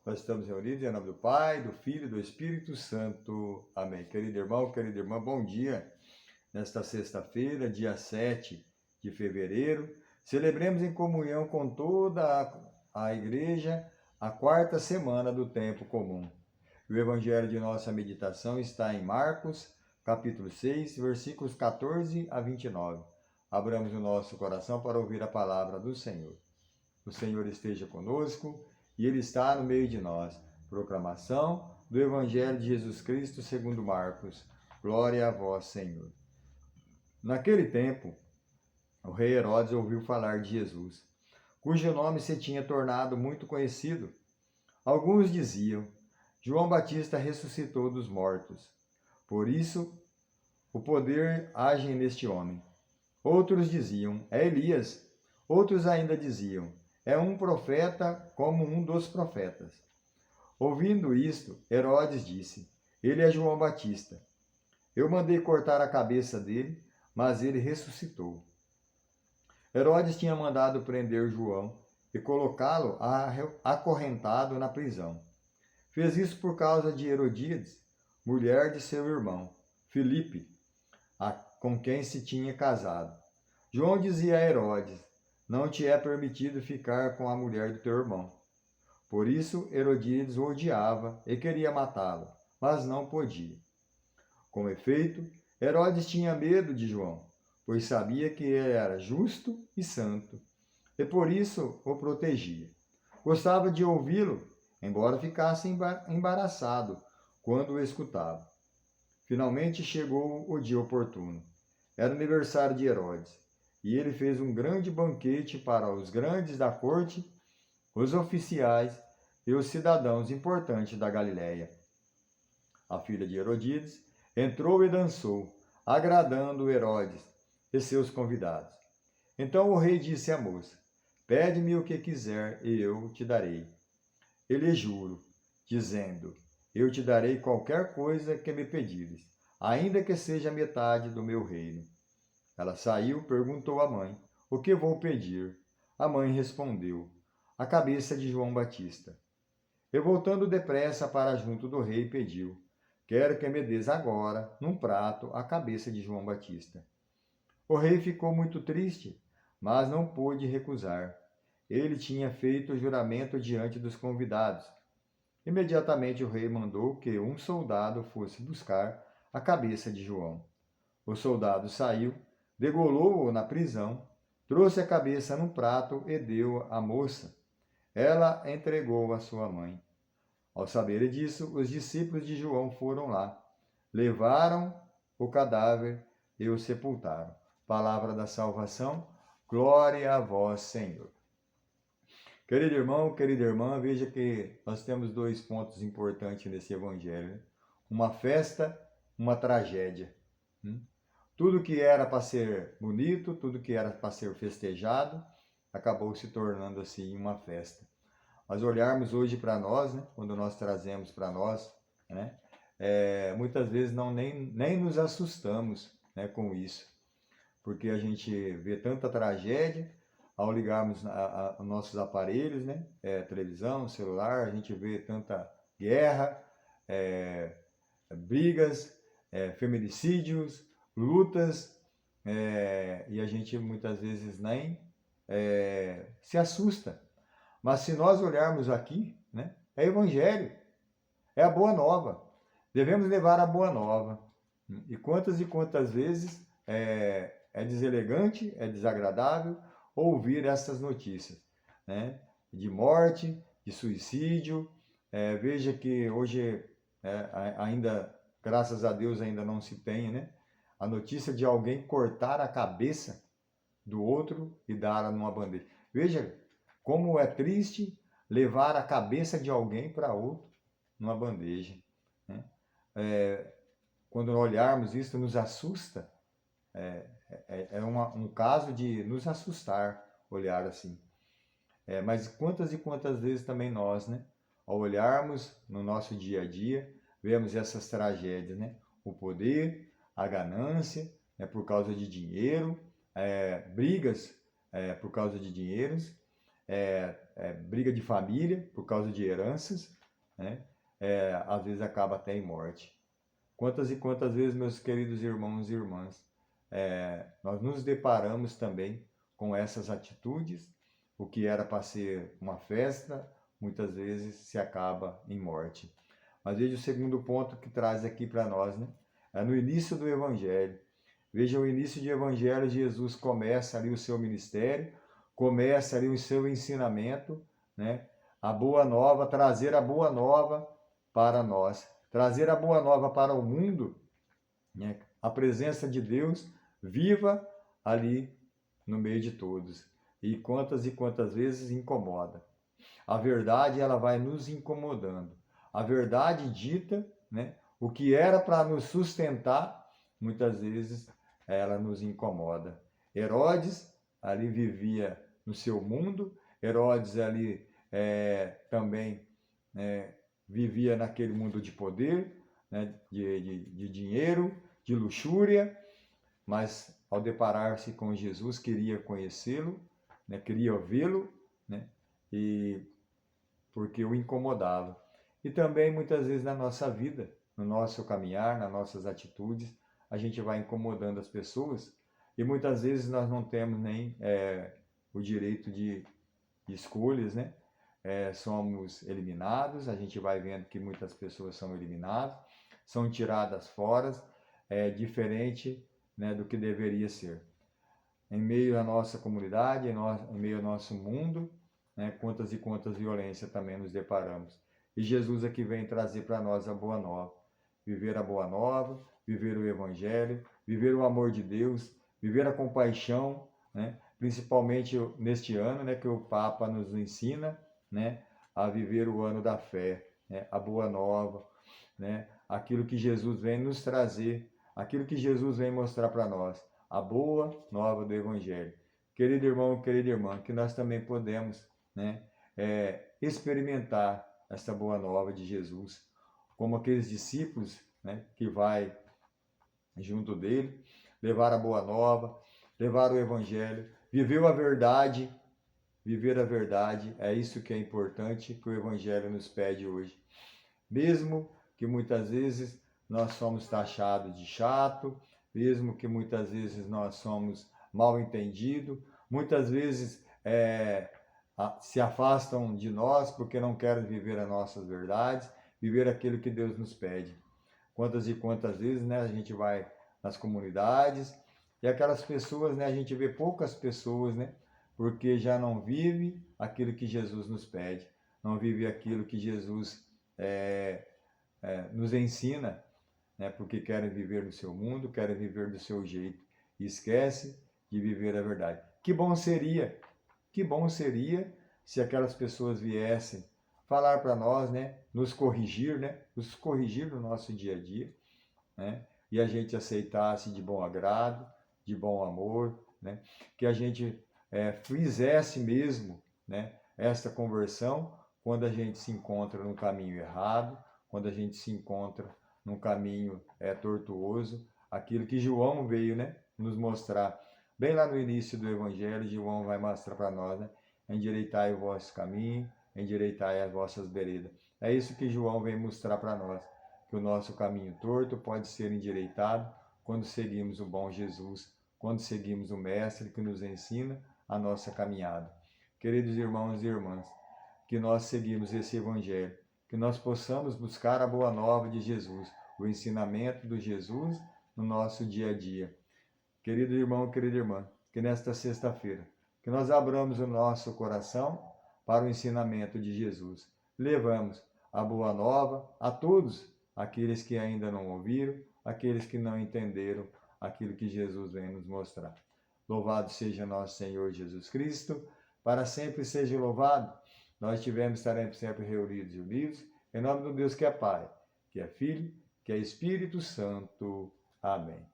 Nós estamos reunidos em nome do Pai, do Filho e do Espírito Santo. Amém. Querido irmão, querida irmã, bom dia. Nesta sexta-feira, dia 7 de fevereiro, celebremos em comunhão com toda a igreja a quarta semana do tempo comum. O evangelho de nossa meditação está em Marcos, capítulo 6, versículos 14 a 29. Abramos o nosso coração para ouvir a palavra do Senhor. O Senhor esteja conosco e Ele está no meio de nós. Proclamação do Evangelho de Jesus Cristo segundo Marcos. Glória a vós, Senhor. Naquele tempo, o rei Herodes ouviu falar de Jesus, cujo nome se tinha tornado muito conhecido. Alguns diziam: João Batista ressuscitou dos mortos. Por isso, o poder age neste homem. Outros diziam: é Elias. Outros ainda diziam: é um profeta como um dos profetas. Ouvindo isto, Herodes disse: ele é João Batista. Eu mandei cortar a cabeça dele, mas ele ressuscitou. Herodes tinha mandado prender João e colocá-lo acorrentado na prisão. Fez isso por causa de Herodíades, mulher de seu irmão, Filipe, com quem se tinha casado. João dizia a Herodes: não te é permitido ficar com a mulher do teu irmão. Por isso, Herodíades o odiava e queria matá-lo, mas não podia. Com efeito, Herodes tinha medo de João, pois sabia que ele era justo e santo, e por isso o protegia. Gostava de ouvi-lo, embora ficasse embaraçado quando o escutava. Finalmente chegou o dia oportuno. Era aniversário de Herodes, e ele fez um grande banquete para os grandes da corte, os oficiais e os cidadãos importantes da Galiléia. A filha de Herodíades entrou e dançou, agradando Herodes e seus convidados. Então o rei disse à moça: pede-me o que quiser e eu te darei. Ele jurou, dizendo: eu te darei qualquer coisa que me pedires, ainda que seja metade do meu reino. Ela saiu, perguntou à mãe: o que vou pedir? A mãe respondeu: a cabeça de João Batista. E voltando depressa para junto do rei, pediu: quero que me des agora, num prato, a cabeça de João Batista. O rei ficou muito triste, mas não pôde recusar. Ele tinha feito o juramento diante dos convidados. Imediatamente o rei mandou que um soldado fosse buscar a cabeça de João. O soldado saiu, degolou-o na prisão, trouxe a cabeça num prato e deu à moça. Ela entregou a sua mãe. Ao saberem disso, os discípulos de João foram lá, levaram o cadáver e o sepultaram. Palavra da salvação, glória a vós, Senhor. Querido irmão, querida irmã, veja que nós temos dois pontos importantes nesse evangelho, né? Uma festa, uma tragédia. Tudo que era para ser bonito, tudo que era para ser festejado, acabou se tornando assim uma festa. Mas olharmos hoje para nós, né, quando nós trazemos para nós, né, muitas vezes nem nos assustamos, né, com isso, porque a gente vê tanta tragédia ao ligarmos a nossos aparelhos, né, televisão, celular, a gente vê tanta guerra, brigas, feminicídios, lutas, e a gente muitas vezes nem se assusta. Mas se nós olharmos aqui, né, é evangelho, é a boa nova. Devemos levar a boa nova. E quantas vezes é deselegante, é desagradável ouvir essas notícias, né, de morte, de suicídio. Veja que hoje ainda, graças a Deus, ainda não se tem, né, a notícia de alguém cortar a cabeça do outro e dar numa bandeja. Veja como é triste levar a cabeça de alguém para outro numa bandeja, né? Quando olharmos isso, nos assusta. Um caso de nos assustar olhar assim. Mas quantas e quantas vezes também nós, né, ao olharmos no nosso dia a dia, vemos essas tragédias, né? O poder, a ganância, né, por causa de dinheiro, brigas por causa de dinheiros, briga de família por causa de heranças, né? Às vezes acaba até em morte. Quantas e quantas vezes, meus queridos irmãos e irmãs, nós nos deparamos também com essas atitudes, o que era para ser uma festa, muitas vezes se acaba em morte. Mas veja o segundo ponto que traz aqui para nós, né? É no início do Evangelho. Veja o início do Evangelho, Jesus começa ali o seu ministério, começa ali o seu ensinamento, né? A boa nova, trazer a boa nova para nós, trazer a boa nova para o mundo, né? A presença de Deus viva ali no meio de todos. E quantas vezes incomoda. A verdade, ela vai nos incomodando. A verdade dita, né? O que era para nos sustentar, muitas vezes ela nos incomoda. Herodes ali vivia no seu mundo, Herodes ali também vivia naquele mundo de poder, né? de dinheiro, de luxúria, mas ao deparar-se com Jesus, queria conhecê-lo, né? Queria vê-lo, né? E porque o incomodava. E também muitas vezes na nossa vida, no nosso caminhar, nas nossas atitudes, a gente vai incomodando as pessoas e muitas vezes nós não temos nem o direito de escolhas, né? Somos eliminados, a gente vai vendo que muitas pessoas são eliminadas, são tiradas fora, diferente, né, do que deveria ser. Em meio à nossa comunidade, em meio ao nosso mundo, né, quantas e quantas violências também nos deparamos. E Jesus aqui vem trazer para nós a boa nova. Viver a boa nova, viver o Evangelho, viver o amor de Deus, viver a compaixão, né, principalmente neste ano, né, que o Papa nos ensina, né, a viver o ano da fé, né, a boa nova, né, aquilo que Jesus vem nos trazer, aquilo que Jesus vem mostrar para nós, a boa nova do Evangelho. Querido irmão, querida irmã, que nós também podemos, né, experimentar essa boa nova de Jesus, como aqueles discípulos, né, que vai junto dele, levar a boa nova, levar o Evangelho, viver a verdade, é isso que é importante, que o Evangelho nos pede hoje. Mesmo que muitas vezes nós somos taxados de chato, mesmo que muitas vezes nós somos mal entendidos, muitas vezes se afastam de nós porque não querem viver as nossas verdades, viver aquilo que Deus nos pede. Quantas e quantas vezes, né, a gente vai nas comunidades e aquelas pessoas, né, a gente vê poucas pessoas, né, porque já não vive aquilo que Jesus nos pede, não vive aquilo que Jesus nos ensina, né, porque querem viver no seu mundo, querem viver do seu jeito e esquece de viver a verdade. Que bom seria se aquelas pessoas viessem falar para nós, né, nos corrigir no nosso dia a dia, né, e a gente aceitasse de bom agrado, de bom amor, né, que a gente fizesse mesmo, né, esta conversão quando a gente se encontra no caminho errado, quando a gente se encontra num caminho tortuoso, aquilo que João veio, né, nos mostrar. Bem lá no início do Evangelho, João vai mostrar para nós, né, endireitai o vosso caminho, endireitai as vossas veredas. É isso que João vem mostrar para nós, que o nosso caminho torto pode ser endireitado quando seguimos o bom Jesus, quando seguimos o Mestre que nos ensina a nossa caminhada. Queridos irmãos e irmãs, que nós seguimos esse Evangelho, que nós possamos buscar a boa nova de Jesus, o ensinamento do Jesus no nosso dia a dia. Querido irmão, querida irmã, que nesta sexta-feira, que nós abramos o nosso coração para o ensinamento de Jesus. Levamos a boa nova a todos aqueles que ainda não ouviram, aqueles que não entenderam aquilo que Jesus vem nos mostrar. Louvado seja nosso Senhor Jesus Cristo, para sempre seja louvado. Nós estaremos sempre reunidos e unidos, em nome do Deus que é Pai, que é Filho, que é Espírito Santo. Amém.